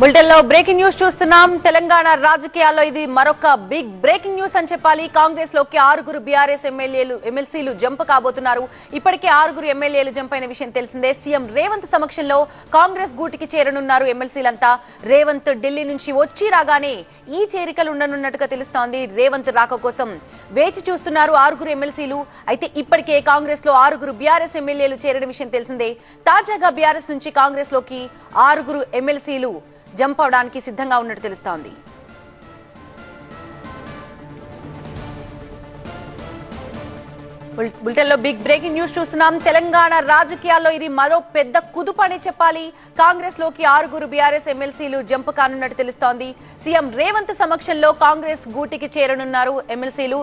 Bulletin లో breaking news చూస్తున్నాం. తెలంగాణ రాజకీయాల్లో ఇది మరొక బిగ్ బ్రేకింగ్ న్యూస్ అని చెప్పాలి. కాంగ్రెస్ లోకి 6 బీఆర్ఎస్ ఎమ్మెల్సీలు జంప్ కాబోతున్నారు. ఇప్పటికే 6 ఎమ్మెల్యేలు జంప్ అయిన విషయం తెలిసిందే. సీఎం రేవంత్ సమక్షంలో కాంగ్రెస్ గూటికి చేరనున్నారు ఎమ్మెల్సీలంతా. రేవంత్ ఢిల్లీ నుంచి వచ్చి రాగానే ఈ చేరికలు ఉండనున్నట్టుగా తెలుస్తోంది. రేవంత్ రాక కోసం వేచి చూస్తున్నారు 6 ఎమ్మెల్సీలు. అయితే ఇప్పటికే కాంగ్రెస్ లో 6 బీఆర్ఎస్ ఎమ్మెల్యేలు చేరిన విషయం తెలిసిందే. తాజాగా బీఆర్ఎస్ నుంచి కాంగ్రెస్ లోకి 6 ఎమ్మెల్సీలు జంప్ అవడానికి సిద్ధంగా ఉన్నట్టు తెలుస్తోంది. బులెటిన్ లో బిగ్ బ్రేకింగ్ న్యూస్ చూస్తున్నాం. తెలంగాణ రాజకీయాల్లో ఇది మరో పెద్ద కుదుపు అని చెప్పాలి. కాంగ్రెస్ లోకి 6 బీఆర్ఎస్ ఎమ్మెల్సీలు జంప్ కానున్నట్టు తెలుస్తోంది. సీఎం రేవంత్ సమక్షంలో కాంగ్రెస్ గూటికి చేరనున్నారు ఎమ్మెల్సీలు.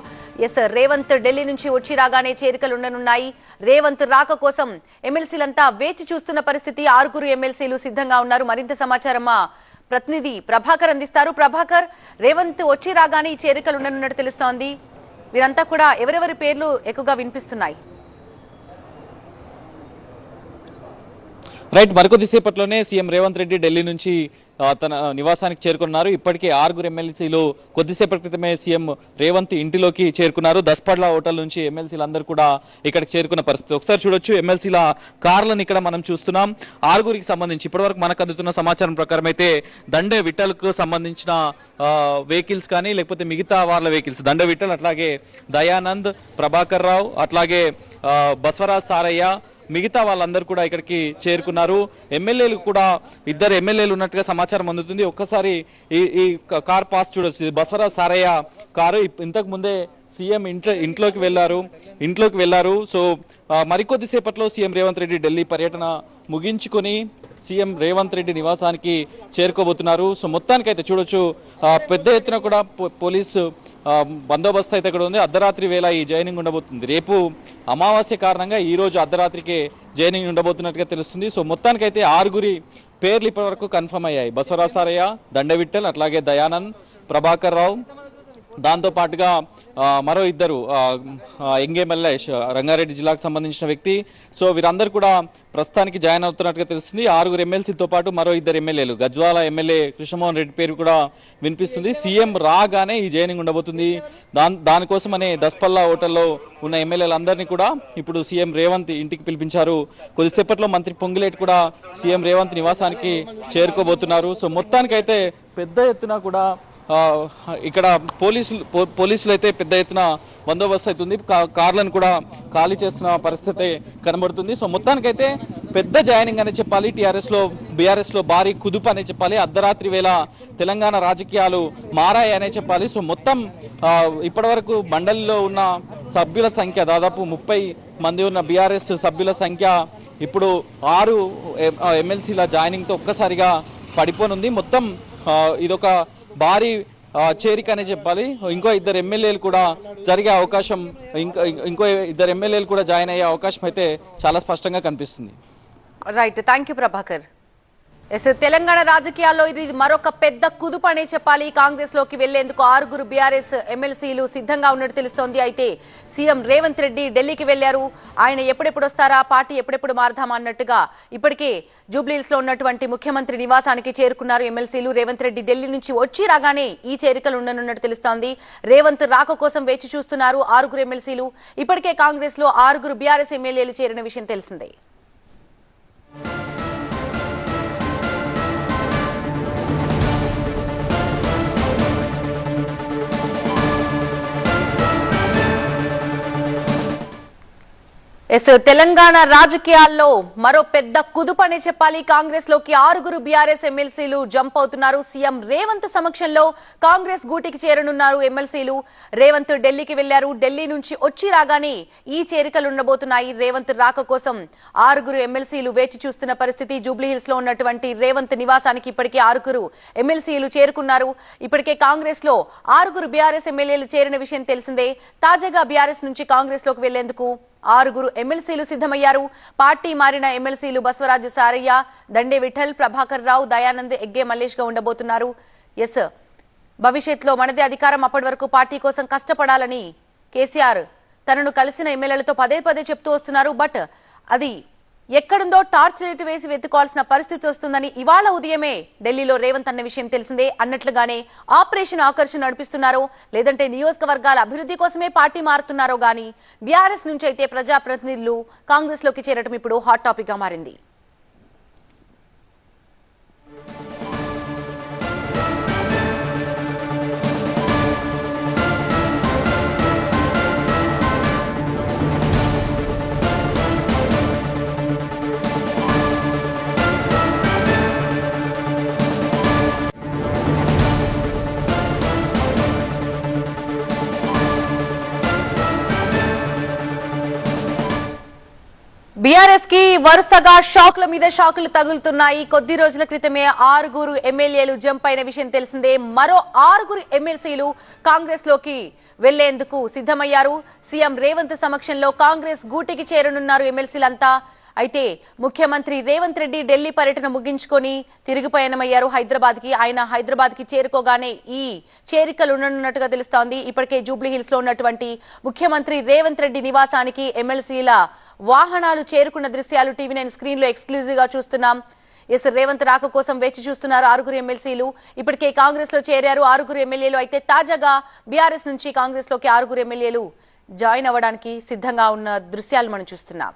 రేవంత్ ఢిల్లీ నుంచి వచ్చి రాగానే చేరికలు ఉండనున్నాయి. రేవంత్ రాక కోసం ఎమ్మెల్సీలంతా వేచి చూస్తున్న పరిస్థితి. 6 ఎమ్మెల్సీలు సిద్ధంగా ఉన్నారు. మరింత సమాచారం మా ప్రతినిధి ప్రభాకర్ అందిస్తారు. ప్రభాకర్, రేవంత్ వచ్చి రాగానే ఈ చేరికలు ఉండనున్నట్టు తెలుస్తోంది. వీరంతా కూడా ఎవరెవరి పేర్లు ఎక్కువగా వినిపిస్తున్నాయి? రైట్, మరికొద్దిసేపట్లోనే సీఎం రేవంత్ రెడ్డి ఢిల్లీ నుంచి తన నివాసానికి చేరుకున్నారు. ఇప్పటికే 6 ఎమ్మెల్సీలు కొద్దిసేపటి క్రితమే సీఎం రేవంత్ ఇంటిలోకి చేరుకున్నారు. దస్పడ్ల హోటల్ నుంచి ఎమ్మెల్సీలు అందరూ కూడా ఇక్కడికి చేరుకున్న పరిస్థితి ఒకసారి చూడొచ్చు. ఎమ్మెల్సీల కార్లను ఇక్కడ మనం చూస్తున్నాం. 6కి సంబంధించి ఇప్పటివరకు మనకు అందుతున్న సమాచారం ప్రకారం అయితే దండే విఠల్కు సంబంధించిన వెహికల్స్ కానీ లేకపోతే మిగతా వాళ్ళ వెహికల్స్, దండే విఠల్, అట్లాగే దయానంద్, ప్రభాకర్ రావు, అట్లాగే బసవరాజ్ సారయ్య, మిగతా వాళ్ళందరూ కూడా ఇక్కడికి చేరుకున్నారు. ఎమ్మెల్యేలు కూడా 2 ఎమ్మెల్యేలు ఉన్నట్టుగా సమాచారం అందుతుంది. ఒక్కసారి ఈ కార్ పాస్ చూడొచ్చు. బసవరాజ్ సారయ్య కారు ఇంతకు ముందే సీఎం ఇంట్లోకి వెళ్లారు. సో మరికొద్ది సేపట్లో సీఎం రేవంత్ రెడ్డి ఢిల్లీ పర్యటన ముగించుకొని సీఎం రేవంత్ రెడ్డి నివాసానికి చేరుకోబోతున్నారు. సో మొత్తానికైతే చూడొచ్చు పెద్ద ఎత్తున కూడా పోలీసు బందోబస్తు అయితే ఇక్కడ ఉంది. అర్ధరాత్రి వేళ ఈ జైనింగ్ ఉండబోతుంది. రేపు అమావాస్య కారణంగా ఈ రోజు అర్ధరాత్రికే జైనింగ్ ఉండబోతున్నట్టుగా తెలుస్తుంది. సో మొత్తానికైతే 6 పేర్లు ఇప్పటి వరకు కన్ఫర్మ్ అయ్యాయి. బసవరాజ్ సారయ్య, దండే విఠల్, అట్లాగే దయానంద్, ప్రభాకర్ రావు, దాంతో పాటుగా మరో 2 ఎంగే మల్లేష్, రంగారెడ్డి జిల్లాకు సంబంధించిన వ్యక్తి. సో వీరందరూ కూడా ప్రస్తుతానికి జాయిన్ అవుతున్నట్టుగా తెలుస్తుంది. 6 ఎమ్మెల్సీతో పాటు మరో 2 ఎమ్మెల్యేలు, గజ్వాల ఎమ్మెల్యే కృష్ణమోహన్ రెడ్డి పేరు కూడా వినిపిస్తుంది. సీఎం రాగానే ఈ జైనింగ్ ఉండబోతుంది. దానికోసమనే దస్పల్లా హోటల్లో ఉన్న ఎమ్మెల్యేలందరినీ కూడా ఇప్పుడు సీఎం రేవంత్ ఇంటికి పిలిపించారు. కొద్దిసేపట్లో మంత్రి పొంగులేటి కూడా సీఎం రేవంత్ నివాసానికి చేరుకోబోతున్నారు. సో మొత్తానికైతే పెద్ద ఎత్తున కూడా ఇక్కడ పోలీసులు అయితే పెద్ద ఎత్తున బందోబస్తు అవుతుంది. కార్లను కూడా ఖాళీ చేస్తున్న పరిస్థితి కనబడుతుంది. సో మొత్తానికైతే పెద్ద జాయినింగ్ అనే చెప్పాలి. బీఆర్ఎస్ లో భారీ కుదుపు అనే చెప్పాలి. అర్ధరాత్రి వేళ తెలంగాణ రాజకీయాలు మారాయి అనే చెప్పాలి. సో మొత్తం ఇప్పటి వరకు మండలిలో ఉన్న సభ్యుల సంఖ్య దాదాపు 30 మంది ఉన్న బీఆర్ఎస్ సభ్యుల సంఖ్య ఇప్పుడు 6 ఎమ్మెల్సీల జాయినింగ్తో ఒక్కసారిగా పడిపోనుంది. మొత్తం ఇదొక భారీ చేరిక అనే చెప్పాలి. ఇంకో 2 ఎమ్మెల్యేలు కూడా జరిగే అవకాశం, ఇంకో 2 ఎమ్మెల్యేలు కూడా జాయిన్ అయ్యే అవకాశం అయితే చాలా స్పష్టంగా కనిపిస్తుంది. Right, thank you Prabhakar. Telangana రాజకీయాల్లో ఇది మరొక పెద్ద కుదుపు అనే చెప్పాలి. కాంగ్రెస్ లోకి వెళ్లేందుకు 6 బీఆర్ఎస్ ఎమ్మెల్సీలు సిద్ధంగా ఉన్నట్టు తెలుస్తోంది. అయితే సీఎం రేవంత్ రెడ్డి ఢిల్లీకి వెళ్లారు. ఆయన ఎప్పుడెప్పుడు వస్తారా, పార్టీ ఎప్పుడెప్పుడు మారదామా అన్నట్టుగా ఇప్పటికే జూబ్లీహిల్స్ లో ఉన్నటువంటి ముఖ్యమంత్రి నివాసానికి చేరుకున్నారు ఎమ్మెల్సీలు. రేవంత్ రెడ్డి ఢిల్లీ నుంచి వచ్చి రాగానే ఈ చేరికలు ఉండనున్నట్టు తెలుస్తోంది. రేవంత్ రాక కోసం వేచి చూస్తున్నారు 6 ఎమ్మెల్సీలు. ఇప్పటికే కాంగ్రెస్ లో 6 బీఆర్ఎస్ ఎమ్మెల్యేలు చేరిన విషయం తెలిసిందే. తెలంగాణ రాజకీయాల్లో మరో పెద్ద కుదుపు అనే చెప్పాలి. కాంగ్రెస్ లోకి 6 బీఆర్ఎస్ ఎమ్మెల్సీలు జంప్ అవుతున్నారు. సీఎం రేవంత్ సమక్షంలో కాంగ్రెస్ గూటికి చేరనున్నారు ఎమ్మెల్సీలు. రేవంత్ ఢిల్లీకి వెళ్లారు. ఢిల్లీ నుంచి వచ్చి రాగానే ఈ చేరికలు ఉండబోతున్నాయి. రేవంత్ రాక కోసం 6 ఎమ్మెల్సీలు వేచి చూస్తున్న పరిస్థితి. జూబ్లీహిల్స్ లో ఉన్నటువంటి రేవంత్ నివాసానికి ఇప్పటికే 6 ఎమ్మెల్సీలు చేరుకున్నారు. ఇప్పటికే కాంగ్రెస్ లో 6 బీఆర్ఎస్ ఎమ్మెల్యేలు చేరిన విషయం తెలిసిందే. తాజాగా బీఆర్ఎస్ నుంచి కాంగ్రెస్ లోకి వెళ్లేందుకు 6 ఎమ్మెల్సీలు సిద్ధమయ్యారు. పార్టీ మారిన ఎమ్మెల్సీలు బసవరాజు సారయ్య, దండే విఠల్, ప్రభాకర్ రావు, దయానంద్, ఎగ్గే మల్లేష్ గా ఉండబోతున్నారు. భవిష్యత్తులో మనదే అధికారం, అప్పటి వరకు పార్టీ కోసం కష్టపడాలని కేసీఆర్ తనను కలిసిన ఎమ్మెల్యేలతో పదే చెప్తూ వస్తున్నారు. బట్ అది ఎక్కడుందో టార్చ్ లైట్ వేసి వెతుకోవాల్సిన పరిస్థితి వస్తుందని ఇవాళ ఉదయమే ఢిల్లీలో రేవంత్ అన్న విషయం తెలిసిందే. అన్నట్లుగానే ఆపరేషన్ ఆకర్షణ నడిపిస్తున్నారో లేదంటే నియోజకవర్గాల అభివృద్ధి కోసమే పార్టీ మారుతున్నారో గానీ బీఆర్ఎస్ నుంచి అయితే ప్రజాప్రతినిధులు కాంగ్రెస్ లోకి చేరటం ఇప్పుడు హాట్ టాపిక్ గా మారింది. బీఆర్ఎస్ కి వరుసగా షాక్ల మీద షాకులు తగులుతున్నాయి. కొద్ది రోజుల క్రితమే 6 ఎమ్మెల్యేలు జంప్ అయిన విషయం తెలిసిందే. మరో 6 ఎమ్మెల్సీలు కాంగ్రెస్ లోకి వెళ్లేందుకు సిద్ధమయ్యారు. సీఎం రేవంత్ సమక్షంలో కాంగ్రెస్ గూటికి చేరనున్నారు ఎమ్మెల్సీలంతా. అయితే ముఖ్యమంత్రి రేవంత్ రెడ్డి ఢిల్లీ పర్యటన ముగించుకొని తిరిగి పయనమయ్యారు హైదరాబాద్ కి. ఆయన హైదరాబాద్ కి చేరుకోగానే ఈ చేరికలు ఉండనున్నట్టుగా తెలుస్తోంది. ఇప్పటికే జూబ్లీ హిల్స్ లో ఉన్నటువంటి ముఖ్యమంత్రి రేవంత్ రెడ్డి నివాసానికి ఎమ్మెల్సీల వాహనాలు చేరుకున్న దృశ్యాలు టీవీ9 స్క్రీన్ లో ఎక్స్క్లూజివ్ గా చూస్తున్నాం. రేవంత్ రాక కోసం వేచి చూస్తున్నారు 6 ఎమ్మెల్సీలు. ఇప్పటికే కాంగ్రెస్ లో చేరారు 6 ఎమ్మెల్యేలు. అయితే తాజాగా బీఆర్ఎస్ నుంచి కాంగ్రెస్ లోకి 6 ఎమ్మెల్యేలు జాయిన్ అవ్వడానికి సిద్ధంగా ఉన్న దృశ్యాలు మనం చూస్తున్నాం.